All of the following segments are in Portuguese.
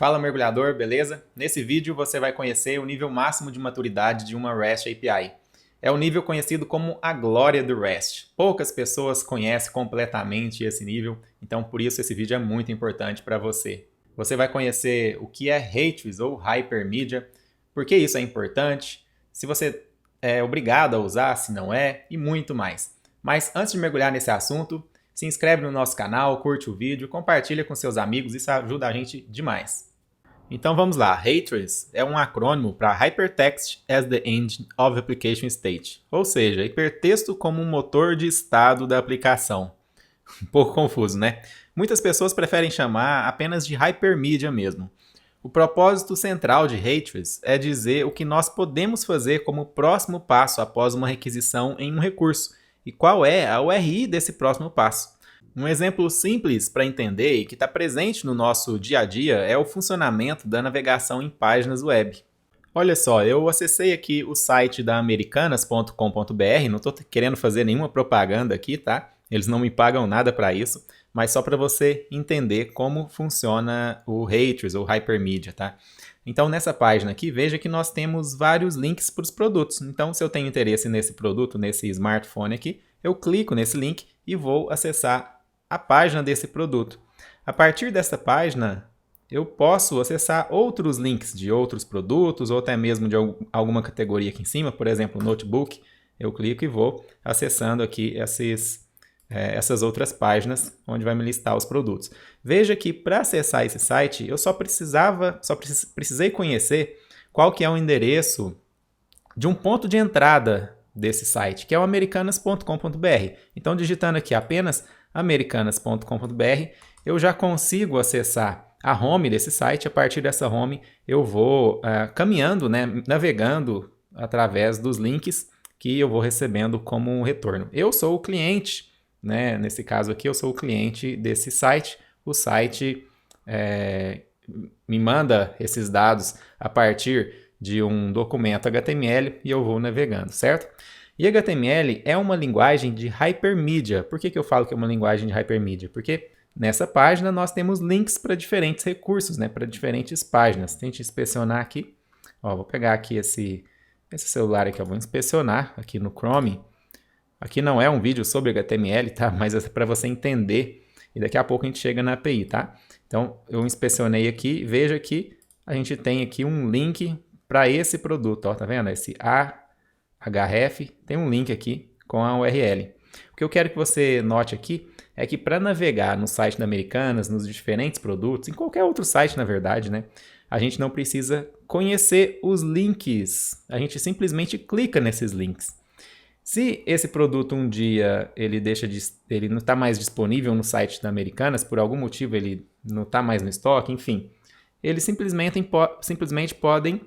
Fala mergulhador, beleza? Nesse vídeo você vai conhecer o nível máximo de maturidade de uma REST API. É o nível conhecido como a glória do REST. Poucas pessoas conhecem completamente esse nível, então por isso esse vídeo é muito importante para você. Você vai conhecer o que é HTTPS ou Hypermedia, por que isso é importante, se você é obrigado a usar, se não é, e muito mais. Mas antes de mergulhar nesse assunto, se inscreve no nosso canal, curte o vídeo, compartilha com seus amigos, isso ajuda a gente demais. Então vamos lá, HTTPS é um acrônimo para Hypertext as the Engine of Application State, ou seja, hipertexto como um motor de estado da aplicação. Um pouco confuso, né? Muitas pessoas preferem chamar apenas de Hypermedia mesmo. O propósito central de HTTPS é dizer o que nós podemos fazer como próximo passo após uma requisição em um recurso e qual é a URI desse próximo passo. Um exemplo simples para entender e que está presente no nosso dia a dia é o funcionamento da navegação em páginas web. Olha só, eu acessei aqui o site da americanas.com.br, não estou querendo fazer nenhuma propaganda aqui, tá? Eles não me pagam nada para isso, mas só para você entender como funciona o HTTPS ou Hypermedia, tá? Então nessa página aqui, veja que nós temos vários links para os produtos. Então se eu tenho interesse nesse produto, nesse smartphone aqui, eu clico nesse link e vou acessar a página desse produto. A partir dessa página, eu posso acessar outros links de outros produtos ou até mesmo de alguma categoria aqui em cima, por exemplo, notebook. Eu clico e vou acessando aqui essas outras páginas onde vai me listar os produtos. Veja que para acessar esse site, eu precisei conhecer qual que é o endereço de um ponto de entrada desse site, que é o americanas.com.br. Então, digitando aqui apenas americanas.com.br, eu já consigo acessar a home desse site. A partir dessa home, eu vou caminhando, né, navegando através dos links que eu vou recebendo como um retorno. Eu sou o cliente, né, nesse caso aqui, eu sou o cliente desse site. O site me manda esses dados a partir de um documento HTML e eu vou navegando, certo? E HTML é uma linguagem de hypermedia. Por que eu falo que é uma linguagem de hypermedia? Porque nessa página nós temos links para diferentes recursos, né, para diferentes páginas. Tente inspecionar aqui. Ó, vou pegar aqui esse celular aqui, eu vou inspecionar aqui no Chrome. Aqui não é um vídeo sobre HTML, tá? Mas é para você entender. E daqui a pouco a gente chega na API, tá? Então eu inspecionei aqui, veja que a gente tem aqui um link para esse produto, ó, tá vendo? Esse ahref tem um link aqui com a URL. O que eu quero que você note aqui é que para navegar no site da Americanas, nos diferentes produtos, em qualquer outro site na verdade, né, a gente não precisa conhecer os links, a gente simplesmente clica nesses links. Se esse produto um dia ele não está mais disponível no site da Americanas, por algum motivo ele não está mais no estoque, enfim, eles simplesmente podem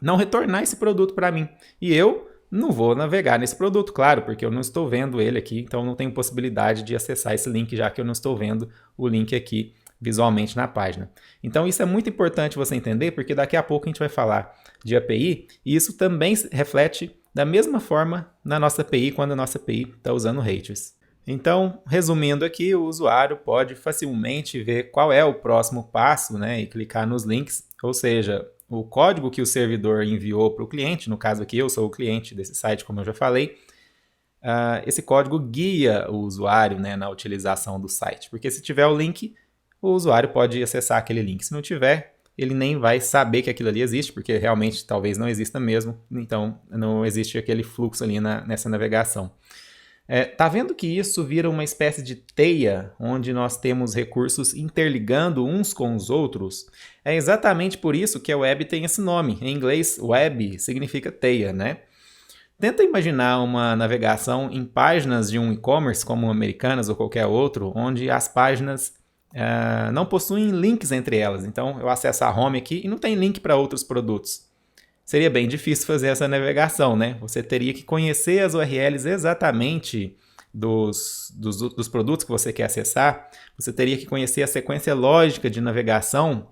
não retornar esse produto para mim. E eu não vou navegar nesse produto, claro, porque eu não estou vendo ele aqui, então não tenho possibilidade de acessar esse link, já que eu não estou vendo o link aqui visualmente na página. Então isso é muito importante você entender, porque daqui a pouco a gente vai falar de API, e isso também reflete da mesma forma na nossa API, quando a nossa API está usando HTTPS. Então, resumindo aqui, o usuário pode facilmente ver qual é o próximo passo, né, e clicar nos links, ou seja, o código que o servidor enviou para o cliente, no caso aqui eu sou o cliente desse site, como eu já falei, esse código guia o usuário, né, na utilização do site, porque se tiver o link, o usuário pode acessar aquele link. Se não tiver, ele nem vai saber que aquilo ali existe, porque realmente talvez não exista mesmo, então não existe aquele fluxo ali nessa navegação. Tá vendo que isso vira uma espécie de teia, onde nós temos recursos interligando uns com os outros? É exatamente por isso que a web tem esse nome. Em inglês, web significa teia, né? Tenta imaginar uma navegação em páginas de um e-commerce, como Americanas ou qualquer outro, onde as páginas não possuem links entre elas. Então, eu acesso a home aqui e não tem link para outros produtos. Seria bem difícil fazer essa navegação, né? Você teria que conhecer as URLs exatamente dos produtos que você quer acessar. Você teria que conhecer a sequência lógica de navegação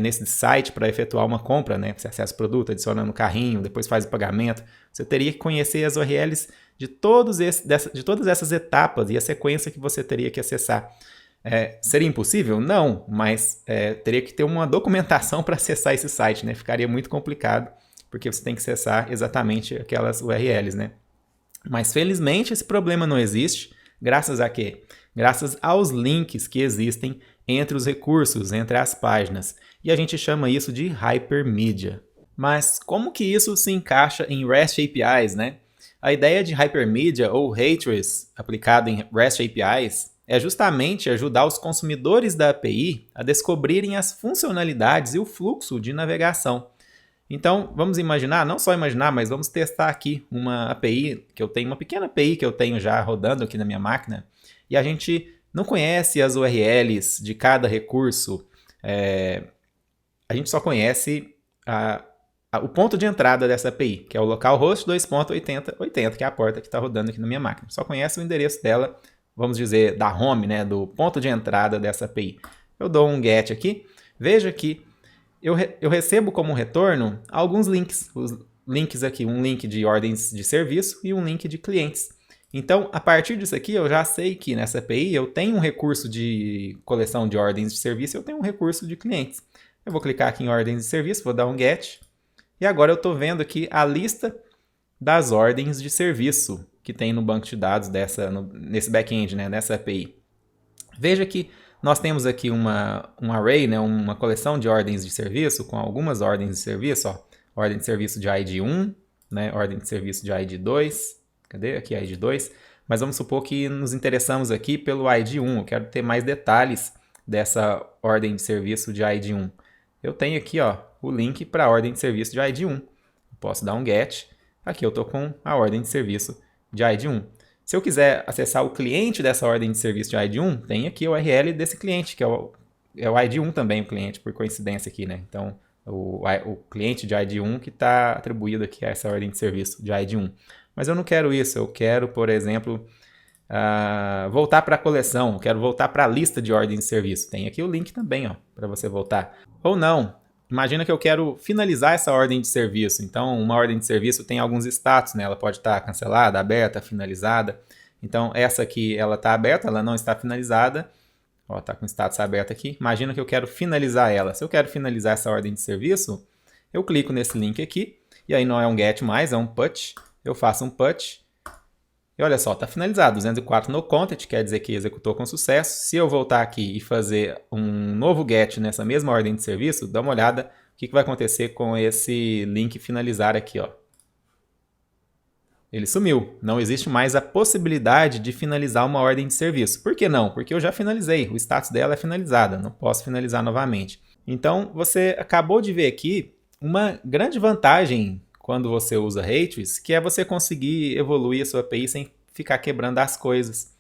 nesse site para efetuar uma compra, né? Você acessa o produto, adiciona no carrinho, depois faz o pagamento. Você teria que conhecer as URLs de todas essas etapas e a sequência que você teria que acessar. Seria impossível? Não, mas teria que ter uma documentação para acessar esse site, né? Ficaria muito complicado, porque você tem que acessar exatamente aquelas URLs, né? Mas felizmente esse problema não existe, graças a quê? Graças aos links que existem entre os recursos, entre as páginas. E a gente chama isso de hypermedia. Mas como que isso se encaixa em REST APIs, né? A ideia de hypermedia ou H-Trace aplicado em REST APIs é justamente ajudar os consumidores da API a descobrirem as funcionalidades e o fluxo de navegação. Então, vamos imaginar, não só imaginar, mas vamos testar aqui uma API que eu tenho, uma pequena API que eu tenho já rodando aqui na minha máquina, e a gente não conhece as URLs de cada recurso, a gente só conhece o ponto de entrada dessa API, que é o localhost 2.80.80, que é a porta que está rodando aqui na minha máquina. Só conhece o endereço dela, vamos dizer, da home, né, do ponto de entrada dessa API. Eu dou um get aqui, veja que eu recebo como retorno alguns links. Os links aqui, um link de ordens de serviço e um link de clientes. Então, a partir disso aqui, eu já sei que nessa API eu tenho um recurso de coleção de ordens de serviço e eu tenho um recurso de clientes. Eu vou clicar aqui em ordens de serviço, vou dar um get. E agora eu estou vendo aqui a lista das ordens de serviço que tem no banco de dados nesse back-end, né, nessa API. Veja que nós temos aqui um array, né, uma coleção de ordens de serviço com algumas ordens de serviço. Ó, ordem de serviço de ID 1, né, ordem de serviço de ID 2. Cadê? Aqui ID 2. Mas vamos supor que nos interessamos aqui pelo ID 1. Eu quero ter mais detalhes dessa ordem de serviço de ID 1. Eu tenho aqui o link para a ordem de serviço de ID 1. Eu posso dar um get. Aqui eu estou com a ordem de serviço de ID 1. Se eu quiser acessar o cliente dessa ordem de serviço de ID 1, tem aqui o URL desse cliente, que é o ID 1 também, o cliente, por coincidência aqui, né? Então, o cliente de ID 1 que está atribuído aqui a essa ordem de serviço de ID 1. Mas eu não quero isso, eu quero, por exemplo, voltar para a coleção, quero voltar para a lista de ordens de serviço. Tem aqui o link também, para você voltar. Ou não, imagina que eu quero finalizar essa ordem de serviço. Então, uma ordem de serviço tem alguns status, né? Ela pode estar cancelada, aberta, finalizada. Então, essa aqui, ela está aberta, ela não está finalizada. Está com status aberto aqui. Imagina que eu quero finalizar ela. Se eu quero finalizar essa ordem de serviço, eu clico nesse link aqui. E aí não é um get mais, é um put. Eu faço um put. E olha só, está finalizado. 204 no content, quer dizer que executou com sucesso. Se eu voltar aqui e fazer um novo get nessa mesma ordem de serviço, dá uma olhada o que vai acontecer com esse link finalizar aqui. Ele sumiu. Não existe mais a possibilidade de finalizar uma ordem de serviço. Por que não? Porque eu já finalizei. O status dela é finalizada. Não posso finalizar novamente. Então, você acabou de ver aqui uma grande vantagem quando você usa H-Trace, que é você conseguir evoluir a sua API sem ficar quebrando as coisas.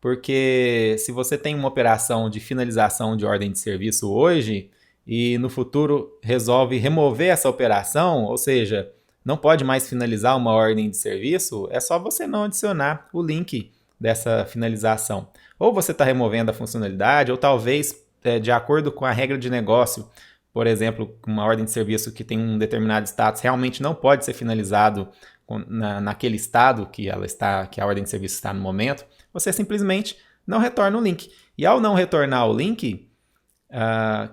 Porque se você tem uma operação de finalização de ordem de serviço hoje e no futuro resolve remover essa operação, ou seja, não pode mais finalizar uma ordem de serviço, é só você não adicionar o link dessa finalização. Ou você está removendo a funcionalidade, ou talvez, de acordo com a regra de negócio, por exemplo, uma ordem de serviço que tem um determinado status realmente não pode ser finalizado naquele estado que a ordem de serviço está no momento, você simplesmente não retorna o link. E ao não retornar o link,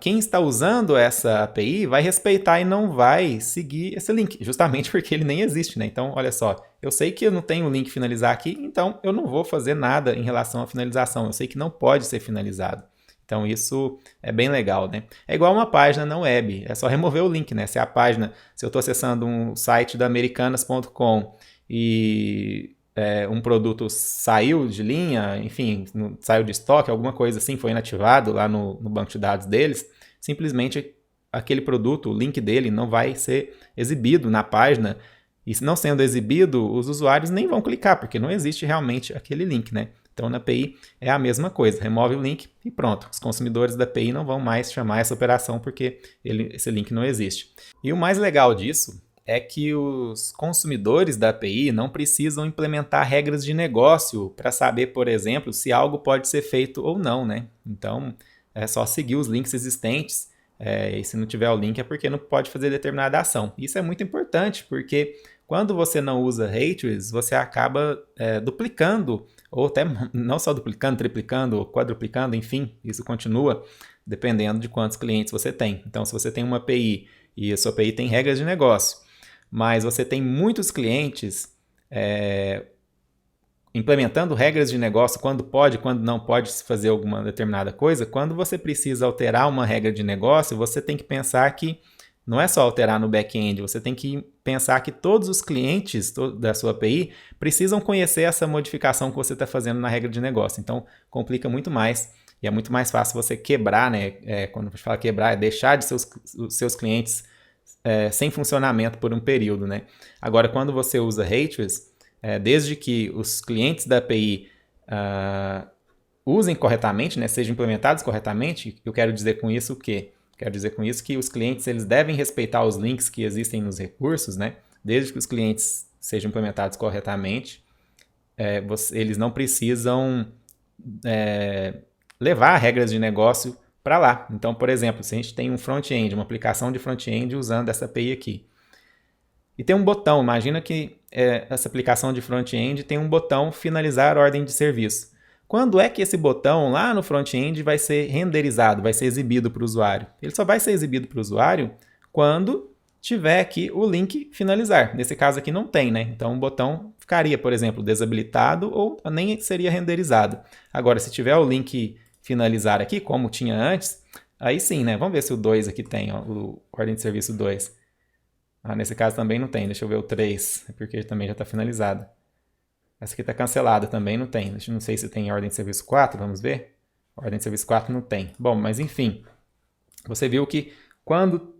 quem está usando essa API vai respeitar e não vai seguir esse link, justamente porque ele nem existe, né? Então, olha só, eu sei que eu não tenho o link finalizar aqui, então eu não vou fazer nada em relação à finalização. Eu sei que não pode ser finalizado. Então isso é bem legal, né? É igual uma página na web, é só remover o link, né? Se eu estou acessando um site da Americanas.com e um produto saiu de linha, enfim, saiu de estoque, alguma coisa assim, foi inativado lá no banco de dados deles, simplesmente aquele produto, o link dele não vai ser exibido na página, e se não sendo exibido, os usuários nem vão clicar, porque não existe realmente aquele link, né? Então, na API é a mesma coisa, remove o link e pronto. Os consumidores da API não vão mais chamar essa operação porque esse link não existe. E o mais legal disso é que os consumidores da API não precisam implementar regras de negócio para saber, por exemplo, se algo pode ser feito ou não, né? Então, é só seguir os links existentes, e se não tiver o link é porque não pode fazer determinada ação. Isso é muito importante, porque quando você não usa H-Trace, você acaba duplicando ou até não só duplicando, triplicando, quadruplicando, enfim, isso continua dependendo de quantos clientes você tem. Então, se você tem uma API e a sua API tem regras de negócio, mas você tem muitos clientes implementando regras de negócio, quando pode, quando não pode se fazer alguma determinada coisa, quando você precisa alterar uma regra de negócio, você tem que pensar que não é só alterar no back-end, você tem que pensar que todos os clientes da sua API precisam conhecer essa modificação que você está fazendo na regra de negócio. Então, complica muito mais e é muito mais fácil você quebrar, né? Quando a gente fala quebrar, é deixar de os seus clientes sem funcionamento por um período, né? Agora, quando você usa Ratrix, desde que os clientes da API usem corretamente, né, sejam implementados corretamente, eu quero dizer com isso o quê? Quero dizer com isso que os clientes eles devem respeitar os links que existem nos recursos, né? Desde que os clientes sejam implementados corretamente, eles não precisam levar regras de negócio para lá. Então, por exemplo, se a gente tem um front-end, uma aplicação de front-end usando essa API aqui, e tem um botão, imagina que essa aplicação de front-end tem um botão finalizar ordem de serviço. Quando é que esse botão lá no front-end vai ser renderizado, vai ser exibido para o usuário? Ele só vai ser exibido para o usuário quando tiver aqui o link finalizar. Nesse caso aqui não tem, né? Então o botão ficaria, por exemplo, desabilitado ou nem seria renderizado. Agora, se tiver o link finalizar aqui, como tinha antes, aí sim, né? Vamos ver se o 2 aqui tem, ó, o ordem de serviço 2. Nesse caso também não tem, deixa eu ver o 3, porque também já está finalizado. Essa aqui está cancelada, também não tem. Não sei se tem ordem de serviço 4, vamos ver. Ordem de serviço 4 não tem. Bom, mas enfim, você viu que quando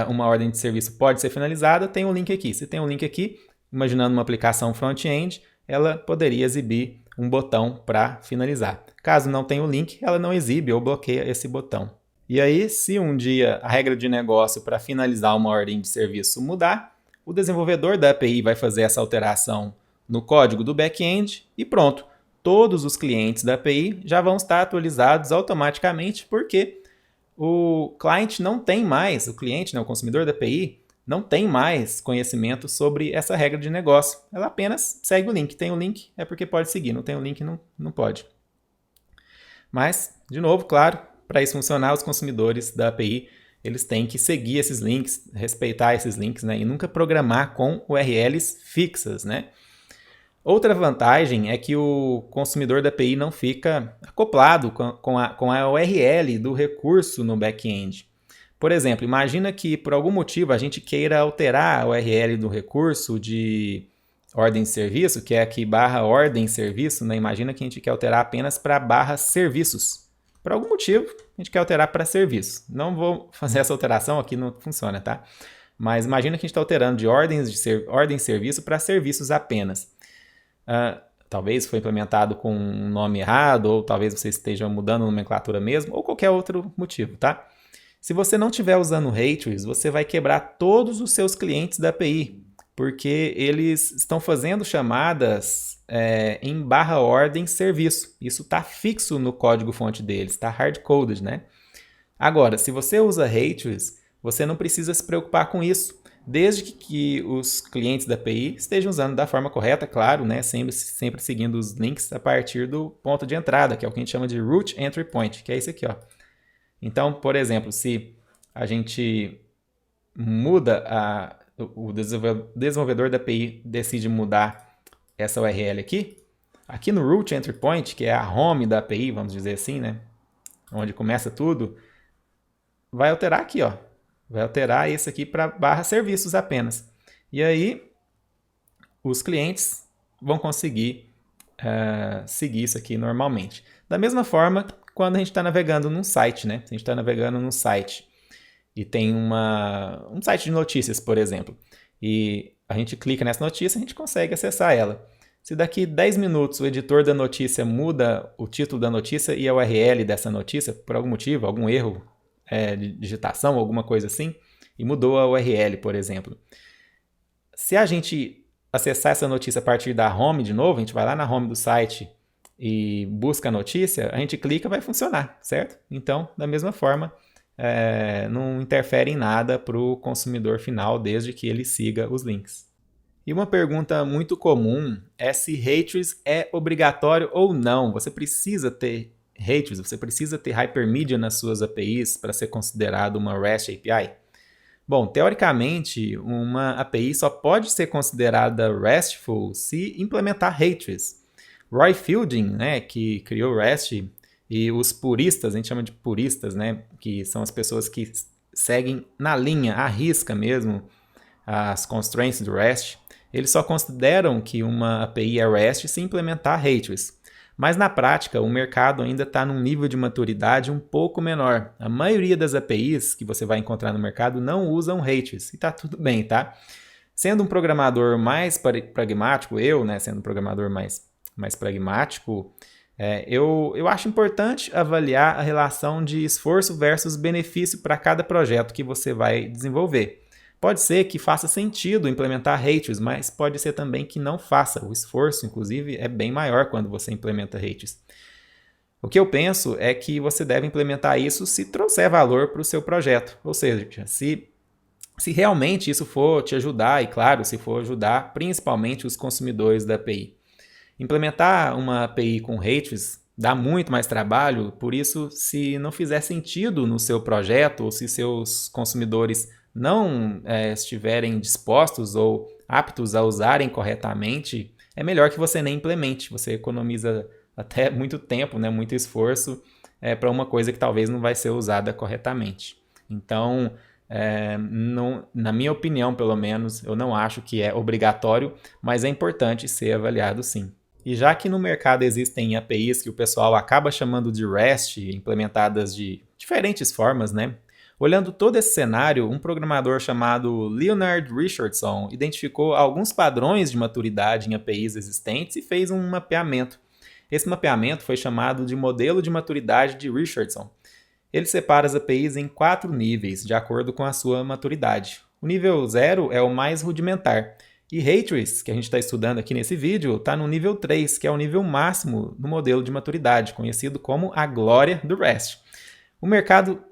uma ordem de serviço pode ser finalizada, tem um link aqui. Se tem um link aqui, imaginando uma aplicação front-end, ela poderia exibir um botão para finalizar. Caso não tenha o link, ela não exibe ou bloqueia esse botão. E aí, se um dia a regra de negócio para finalizar uma ordem de serviço mudar, o desenvolvedor da API vai fazer essa alteração no código do back-end e pronto. Todos os clientes da API já vão estar atualizados automaticamente porque o cliente não tem mais, o cliente, né, o consumidor da API, não tem mais conhecimento sobre essa regra de negócio. Ela apenas segue o link. Tem o link, é porque pode seguir. Não tem o link, não pode. Mas, de novo, claro, para isso funcionar, os consumidores da API eles têm que seguir esses links, respeitar esses links, né? E nunca programar com URLs fixas, né? Outra vantagem é que o consumidor da API não fica acoplado com a URL do recurso no back-end. Por exemplo, imagina que por algum motivo a gente queira alterar a URL do recurso de ordem de serviço, que é aqui /ordem serviço, né? Imagina que a gente quer alterar apenas para /serviços. Por algum motivo, a gente quer alterar para serviço. Não vou fazer essa alteração, aqui não funciona, tá? Mas imagina que a gente está alterando de ordem de serviço para serviços apenas. Talvez foi implementado com um nome errado, ou talvez você esteja mudando a nomenclatura mesmo, ou qualquer outro motivo, tá? Se você não estiver usando o Ratrix, você vai quebrar todos os seus clientes da API, porque eles estão fazendo chamadas em /ordem serviço. Isso está fixo no código-fonte deles, está hard-coded, né? Agora, se você usa Ratrix, você não precisa se preocupar com isso, desde que os clientes da API estejam usando da forma correta, claro, né? Sempre seguindo os links a partir do ponto de entrada, que é o que a gente chama de Root Entry Point, que é esse aqui, ó. Então, por exemplo, se a gente muda, o desenvolvedor da API decide mudar essa URL aqui no Root Entry Point, que é a home da API, vamos dizer assim, né? Onde começa tudo, vai alterar aqui, ó. Vai alterar esse aqui para /serviços apenas. E aí, os clientes vão conseguir seguir isso aqui normalmente. Da mesma forma, quando a gente está navegando num site, né? Se a gente está navegando num site e tem um site de notícias, por exemplo, e a gente clica nessa notícia, a gente consegue acessar ela. Se daqui 10 minutos o editor da notícia muda o título da notícia e a URL dessa notícia, por algum motivo, algum erro de digitação, alguma coisa assim, e mudou a URL, por exemplo. Se a gente acessar essa notícia a partir da home de novo, a gente vai lá na home do site e busca a notícia, a gente clica, vai funcionar, certo? Então, da mesma forma, não interfere em nada para o consumidor final, desde que ele siga os links. E uma pergunta muito comum é se Ratres é obrigatório ou não. Você precisa ter Ratres, você precisa ter Hypermedia nas suas APIs para ser considerado uma REST API? Bom, teoricamente, uma API só pode ser considerada RESTful se implementar Ratres. Roy Fielding, né, que criou o REST, e os puristas, a gente chama de puristas, né, que são as pessoas que seguem na linha, à risca mesmo, as constraints do REST, eles só consideram que uma API é REST se implementar Ratres. Mas na prática, o mercado ainda está num nível de maturidade um pouco menor. A maioria das APIs que você vai encontrar no mercado não usam Ratres, e está tudo bem, tá? Sendo um programador mais pragmático, sendo um programador mais pragmático, eu acho importante avaliar a relação de esforço versus benefício para cada projeto que você vai desenvolver. Pode ser que faça sentido implementar Ratres, mas pode ser também que não faça. O esforço, inclusive, é bem maior quando você implementa Ratres. O que eu penso é que você deve implementar isso se trouxer valor para o seu projeto. Ou seja, se realmente isso for te ajudar, e claro, se for ajudar principalmente os consumidores da API. Implementar uma API com Ratres dá muito mais trabalho, por isso, se não fizer sentido no seu projeto ou se seus consumidores não estiverem dispostos ou aptos a usarem corretamente, é melhor que você nem implemente. Você economiza até muito tempo, né, muito esforço para uma coisa que talvez não vai ser usada corretamente. Então, não, na minha opinião, pelo menos, eu não acho que é obrigatório, mas é importante ser avaliado sim. E já que no mercado existem APIs que o pessoal acaba chamando de REST, implementadas de diferentes formas, né? Olhando todo esse cenário, um programador chamado Leonard Richardson identificou alguns padrões de maturidade em APIs existentes e fez um mapeamento. Esse mapeamento foi chamado de modelo de maturidade de Richardson. Ele separa as APIs em 4 níveis, de acordo com a sua maturidade. O nível 0 é o mais rudimentar. E Ratres, que a gente está estudando aqui nesse vídeo, está no nível 3, que é o nível máximo do modelo de maturidade, conhecido como a glória do REST. O mercado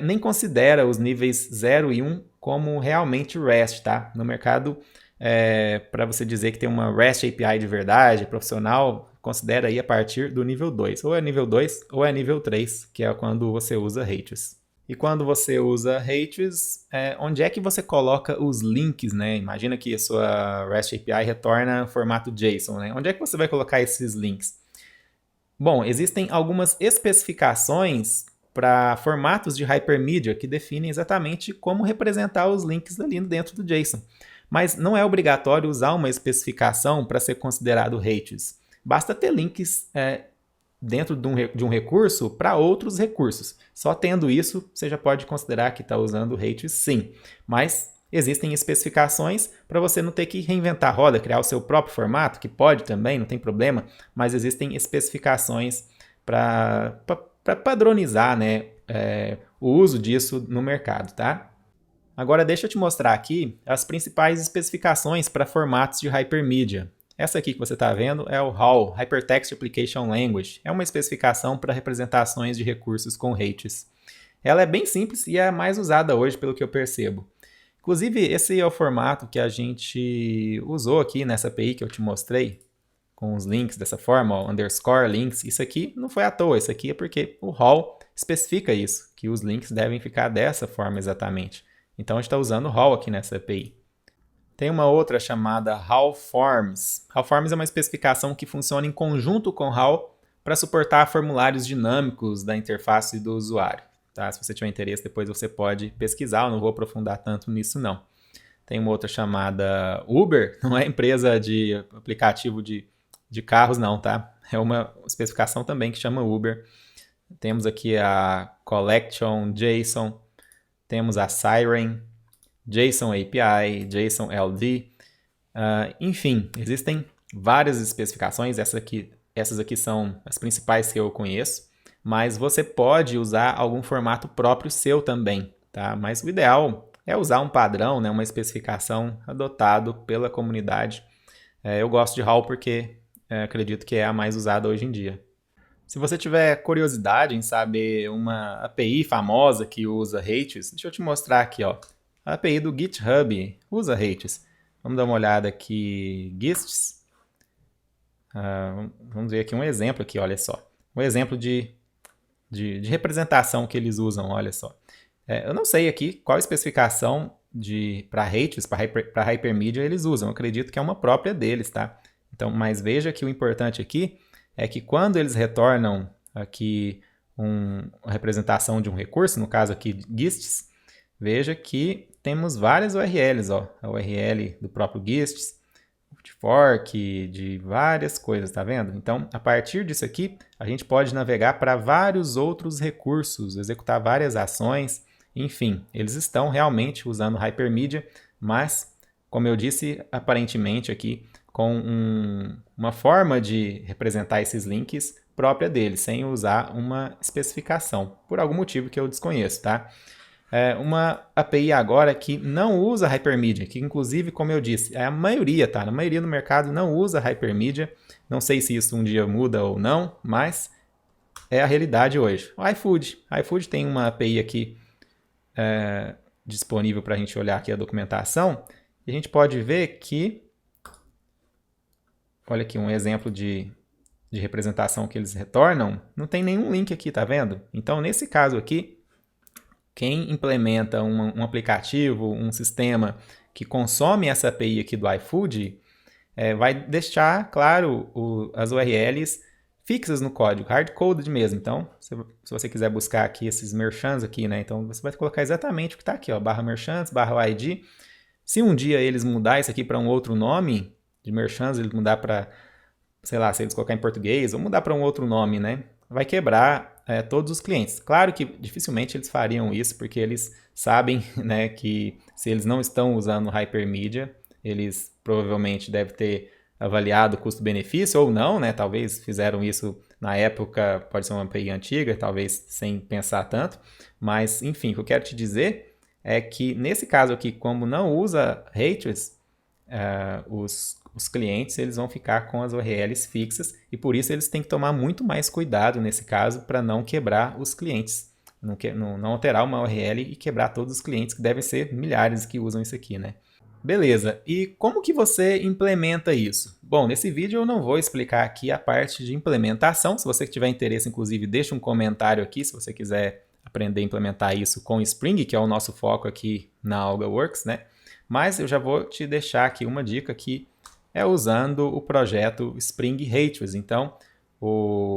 nem considera os níveis 0 e 1 como realmente REST, tá? No mercado, para você dizer que tem uma REST API de verdade, profissional, considera aí a partir do nível 2. Ou é nível 2 ou é nível 3, que é quando você usa Ratres. E quando você usa Ratres, onde é que você coloca os links, né? Imagina que a sua REST API retorna formato JSON, né? Onde é que você vai colocar esses links? Bom, existem algumas especificações para formatos de Hypermedia que definem exatamente como representar os links ali dentro do JSON. Mas não é obrigatório usar uma especificação para ser considerado Ratres. Basta ter links dentro de um recurso para outros recursos. Só tendo isso, você já pode considerar que está usando Ratres sim. Mas existem especificações para você não ter que reinventar a roda, criar o seu próprio formato, que pode também, não tem problema, mas existem especificações para padronizar, né, o uso disso no mercado, tá? Agora deixa eu te mostrar aqui as principais especificações para formatos de Hypermedia. Essa aqui que você está vendo é o HAL, Hypertext Application Language. É uma especificação para representações de recursos com Ratres. Ela é bem simples e é a mais usada hoje, pelo que eu percebo. Inclusive, esse é o formato que a gente usou aqui nessa API que eu te mostrei, com os links dessa forma, ó, underscore links. Isso aqui não foi à toa, isso aqui é porque o HAL especifica isso, que os links devem ficar dessa forma exatamente. Então, a gente está usando o HAL aqui nessa API. Tem uma outra chamada HAL Forms. HAL Forms é uma especificação que funciona em conjunto com HAL para suportar formulários dinâmicos da interface do usuário. Tá? Se você tiver interesse, depois você pode pesquisar, eu não vou aprofundar tanto nisso não. Tem uma outra chamada Uber, não é empresa de aplicativo de carros não, tá? É uma especificação também que chama Uber. Temos aqui a Collection JSON, temos a Siren, JSON API, JSON LD, enfim, existem várias especificações, essas aqui são as principais que eu conheço, mas você pode usar algum formato próprio seu também, tá? Mas o ideal é usar um padrão, né, uma especificação adotado pela comunidade. Eu gosto de HAL porque acredito que é a mais usada hoje em dia. Se você tiver curiosidade em saber uma API famosa que usa Ratres, deixa eu te mostrar aqui, ó. A API do GitHub usa Ratres. Vamos dar uma olhada aqui, GISTs. Vamos ver aqui um exemplo aqui, olha só. Um exemplo de representação que eles usam, olha só. Eu não sei aqui qual especificação para HEITS, para Hypermedia eles usam. Eu acredito que é uma própria deles, tá? Então, mas veja que o importante aqui é que quando eles retornam aqui uma representação de um recurso, no caso aqui GISTs, veja que temos várias URLs, ó, a URL do próprio GISTs, de fork, de várias coisas, tá vendo? Então, a partir disso aqui, a gente pode navegar para vários outros recursos, executar várias ações, enfim, eles estão realmente usando Hypermedia, mas, como eu disse, aparentemente aqui, com uma forma de representar esses links própria deles, sem usar uma especificação, por algum motivo que eu desconheço, tá? Uma API agora que não usa Hypermedia, que inclusive, como eu disse, a maioria, tá? A maioria do mercado não usa Hypermedia. Não sei se isso um dia muda ou não, mas é a realidade hoje. O iFood. O iFood tem uma API aqui disponível para a gente olhar aqui a documentação. E a gente pode ver que, olha aqui um exemplo de representação que eles retornam. Não tem nenhum link aqui, tá vendo? Então, nesse caso aqui, quem implementa um aplicativo, um sistema que consome essa API aqui do iFood, vai deixar, claro, as URLs fixas no código, hard-coded mesmo. Então, se você quiser buscar aqui esses merchants aqui, né? Então, você vai colocar exatamente o que está aqui, ó, /merchants, /id. Se um dia eles mudar isso aqui para um outro nome de merchants, eles mudar para, sei lá, se eles colocar em português, ou mudar para um outro nome, né? Vai quebrar todos os clientes. Claro que dificilmente eles fariam isso, porque eles sabem, né, que se eles não estão usando Hypermedia, eles provavelmente devem ter avaliado o custo-benefício ou não, né? Talvez fizeram isso na época, pode ser uma API antiga, talvez sem pensar tanto. Mas, enfim, o que eu quero te dizer é que nesse caso aqui, como não usa HEITS, os clientes eles vão ficar com as URLs fixas e por isso eles têm que tomar muito mais cuidado nesse caso para não quebrar os clientes, não alterar uma URL e quebrar todos os clientes, que devem ser milhares que usam isso aqui, né? Beleza, e como que você implementa isso? Bom, nesse vídeo eu não vou explicar aqui a parte de implementação. Se você tiver interesse, inclusive, deixa um comentário aqui se você quiser aprender a implementar isso com Spring, que é o nosso foco aqui na AlgaWorks, né? Mas eu já vou te deixar aqui uma dica que é usando o projeto Spring HEITS. Então,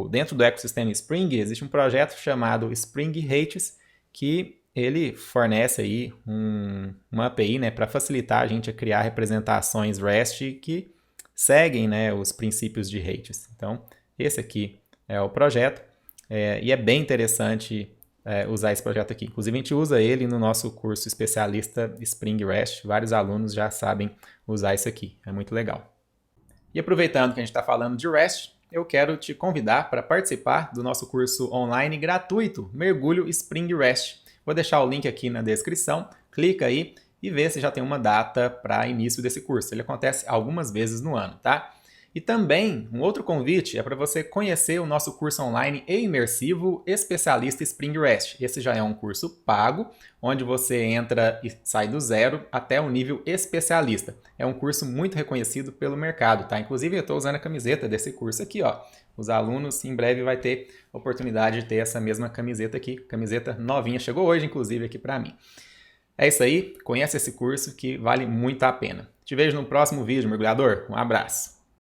dentro do ecossistema Spring, existe um projeto chamado Spring HEITS que ele fornece aí uma API, né, para facilitar a gente a criar representações REST que seguem, né, os princípios de HEITS. Então, esse aqui é o projeto e é bem interessante usar esse projeto aqui. Inclusive, a gente usa ele no nosso curso especialista Spring REST. Vários alunos já sabem usar isso aqui. É muito legal. E aproveitando que a gente está falando de REST, eu quero te convidar para participar do nosso curso online gratuito, Mergulho Spring REST. Vou deixar o link aqui na descrição, clica aí e vê se já tem uma data para início desse curso. Ele acontece algumas vezes no ano, tá? E também, um outro convite é para você conhecer o nosso curso online e imersivo Especialista Spring REST. Esse já é um curso pago, onde você entra e sai do zero até o nível especialista. É um curso muito reconhecido pelo mercado, tá? Inclusive, eu estou usando a camiseta desse curso aqui, ó. Os alunos, em breve, vai ter oportunidade de ter essa mesma camiseta aqui. Camiseta novinha, chegou hoje, inclusive, aqui para mim. É isso aí, conhece esse curso que vale muito a pena. Te vejo no próximo vídeo, mergulhador. Um abraço.